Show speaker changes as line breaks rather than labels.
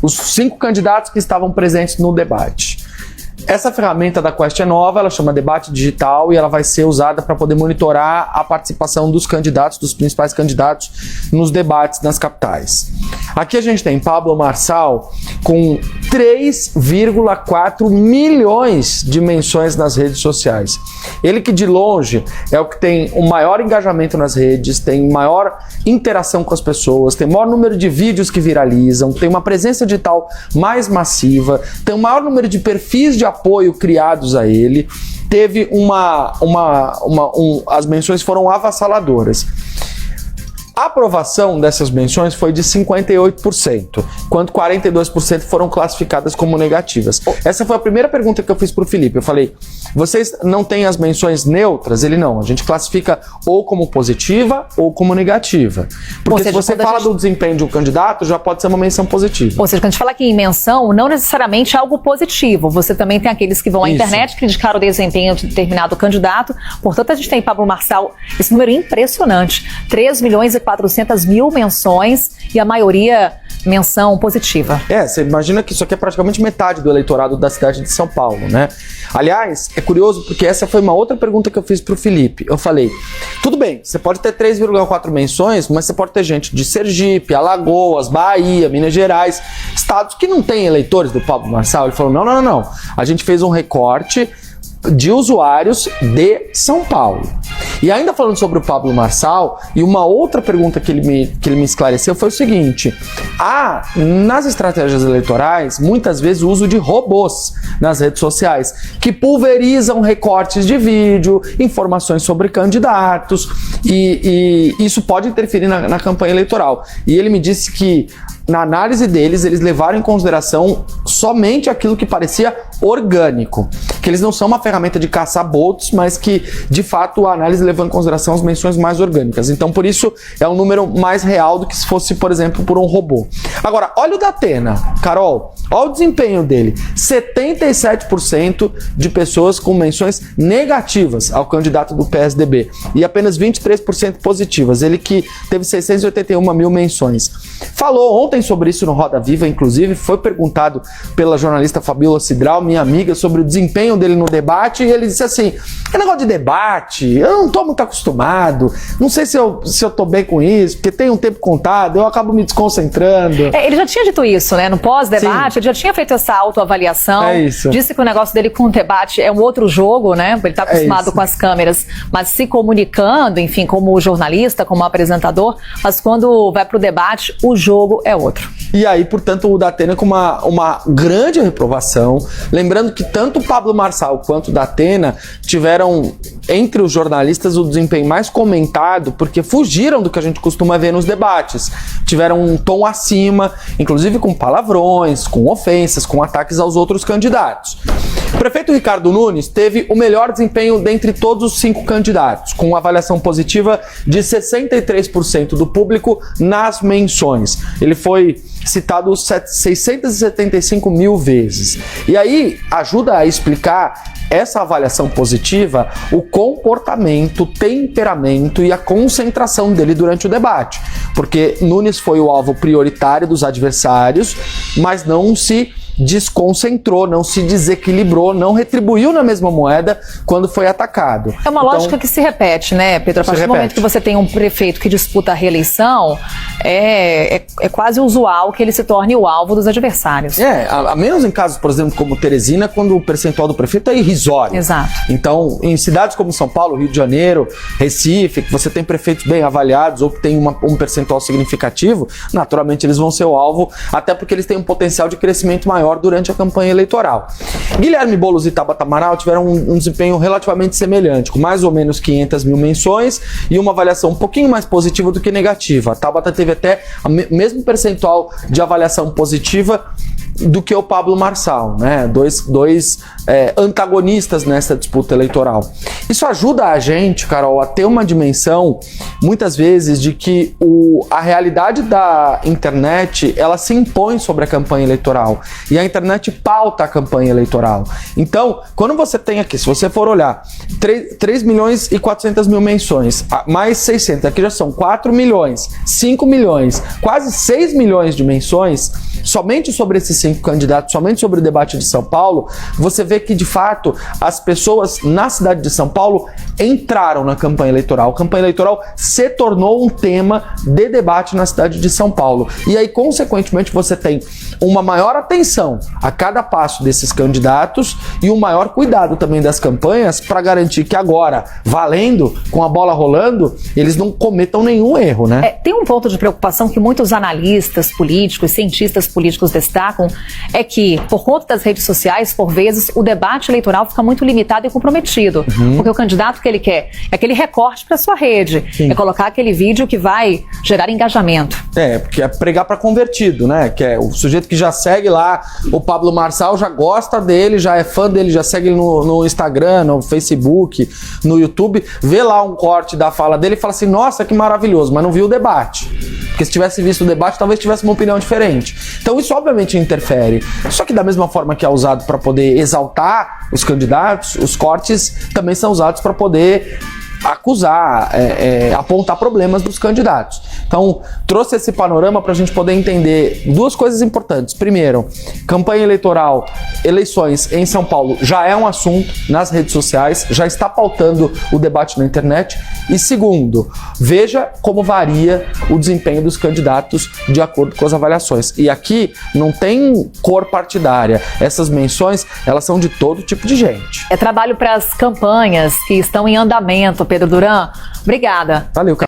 os 5 candidatos que estavam presentes no debate. Essa ferramenta da Quest é nova, ela chama Debate Digital e ela vai ser usada para poder monitorar a participação dos candidatos, dos principais candidatos nos debates nas capitais. Aqui a gente tem Pablo Marçal com 3,4 milhões de menções nas redes sociais. Ele que de longe é o que tem o maior engajamento nas redes, tem maior interação com as pessoas, tem o maior número de vídeos que viralizam, tem uma presença digital mais massiva, tem o maior número de perfis de apoio criados a ele, teve as menções foram avassaladoras. A aprovação dessas menções foi de 58%, enquanto 42% foram classificadas como negativas. Essa foi a primeira pergunta que eu fiz para o Felipe. Eu falei, vocês não têm as menções neutras? Ele não, a gente classifica ou como positiva ou como negativa. Porque se você fala do desempenho de um candidato, já pode ser uma menção positiva.
Ou seja, quando a gente fala aqui em menção, não necessariamente é algo positivo. Você também tem aqueles que vão à internet criticar o desempenho de determinado candidato. Portanto, a gente tem Pablo Marçal, esse número impressionante, 3.400.000 menções e a maioria menção positiva.
Você imagina que isso aqui é praticamente metade do eleitorado da cidade de São Paulo, né? Aliás, é curioso porque essa foi uma outra pergunta que eu fiz pro Felipe. Eu falei, tudo bem, você pode ter 3,4 menções, mas você pode ter gente de Sergipe, Alagoas, Bahia, Minas Gerais, estados que não têm eleitores do Pablo Marçal. Ele falou, não. A gente fez um recorte de usuários de São Paulo. E ainda falando sobre o Pablo Marçal, e uma outra pergunta que ele me esclareceu foi o seguinte: nas estratégias eleitorais, muitas vezes o uso de robôs nas redes sociais, que pulverizam recortes de vídeo, informações sobre candidatos, e isso pode interferir na campanha eleitoral. E ele me disse que na análise deles, eles levaram em consideração somente aquilo que parecia orgânico, que eles não são uma ferramenta de caçar bots, mas que, de fato, a análise levou em consideração as menções mais orgânicas. Então, por isso, é um número mais real do que se fosse, por exemplo, por um robô. Agora, olha o da Atena, Carol, olha o desempenho dele. 77% de pessoas com menções negativas ao candidato do PSDB e apenas 23% positivas. Ele que teve 681.000 menções. Falou ontem sobre isso no Roda Viva, inclusive, foi perguntado pela jornalista Fabiola Cidral, minha amiga, sobre o desempenho dele no debate, e ele disse assim, é negócio de debate, eu não tô muito acostumado, não sei se eu tô bem com isso, porque tem um tempo contado, eu acabo me desconcentrando.
Ele já tinha dito isso, né, no pós-debate, ele já tinha feito essa autoavaliação, disse que o negócio dele com o debate é um outro jogo, né, ele tá acostumado com as câmeras, mas se comunicando, enfim, como jornalista, como apresentador, mas quando vai pro debate, o jogo é outro.
E aí, portanto, o Datena com uma grande reprovação. Lembrando que tanto o Pablo Marçal quanto o Datena tiveram, entre os jornalistas, o desempenho mais comentado, porque fugiram do que a gente costuma ver nos debates. Tiveram um tom acima, inclusive com palavrões, com ofensas, com ataques aos outros candidatos. O prefeito Ricardo Nunes teve o melhor desempenho dentre todos os 5 candidatos, com uma avaliação positiva de 63% do público nas menções. Ele foi citado 675.000 vezes. E aí ajuda a explicar essa avaliação positiva, o comportamento, o temperamento e a concentração dele durante o debate. Porque Nunes foi o alvo prioritário dos adversários, mas não se desconcentrou, não se desequilibrou, não retribuiu na mesma moeda quando foi atacado.
É uma lógica que se repete, né, Pedro? A partir do momento que você tem um prefeito que disputa a reeleição, é quase usual que ele se torne o alvo dos adversários.
A menos em casos, por exemplo, como Teresina, quando o percentual do prefeito é irrisório.
Exato.
Então, em cidades como São Paulo, Rio de Janeiro, Recife, que você tem prefeitos bem avaliados ou que tem um percentual significativo, naturalmente eles vão ser o alvo, até porque eles têm um potencial de crescimento maior durante a campanha eleitoral. Guilherme Boulos e Tabata Amaral tiveram um desempenho relativamente semelhante, com mais ou menos 500.000 menções e uma avaliação um pouquinho mais positiva do que negativa. A Tabata teve até o mesmo percentual de avaliação positiva do que o Pablo Marçal, né? Dois antagonistas nessa disputa eleitoral. Isso ajuda a gente, Carol, a ter uma dimensão, muitas vezes, de que a realidade da internet, ela se impõe sobre a campanha eleitoral. E a internet pauta a campanha eleitoral. Então, quando você tem aqui, se você for olhar, 3.400.000 menções, mais 600, aqui já são 4 milhões, 5 milhões, quase 6 milhões de menções, somente sobre esses 5 candidatos, somente sobre o debate de São Paulo, você vê que, de fato, as pessoas na cidade de São Paulo entraram na campanha eleitoral. A campanha eleitoral se tornou um tema de debate na cidade de São Paulo. E aí, consequentemente, você tem uma maior atenção a cada passo desses candidatos e um maior cuidado também das campanhas para garantir que agora, valendo, com a bola rolando, eles não cometam nenhum erro, né?
Tem um ponto de preocupação que muitos analistas políticos, cientistas políticos destacam, é que, por conta das redes sociais, por vezes, o debate eleitoral fica muito limitado e comprometido. Porque o candidato que ele quer é aquele recorte para sua rede, é colocar aquele vídeo que vai gerar engajamento.
Porque é pregar para convertido, né? Que é o sujeito que já segue lá o Pablo Marçal, já gosta dele, já é fã dele, já segue ele no Instagram, no Facebook, no YouTube, vê lá um corte da fala dele e fala assim, nossa, que maravilhoso, mas não viu o debate. Porque se tivesse visto o debate, talvez tivesse uma opinião diferente. Então isso obviamente interfere. Só que da mesma forma que é usado para poder exaltar os candidatos, os cortes também são usados para poder acusar, apontar problemas dos candidatos. Então, trouxe esse panorama para a gente poder entender duas coisas importantes. Primeiro, campanha eleitoral, eleições em São Paulo já é um assunto nas redes sociais, já está pautando o debate na internet. E segundo, veja como varia o desempenho dos candidatos de acordo com as avaliações. E aqui não tem cor partidária. Essas menções, elas são de todo tipo de gente.
É trabalho para as campanhas que estão em andamento, Pedro Duran. Obrigada.
Valeu, cara.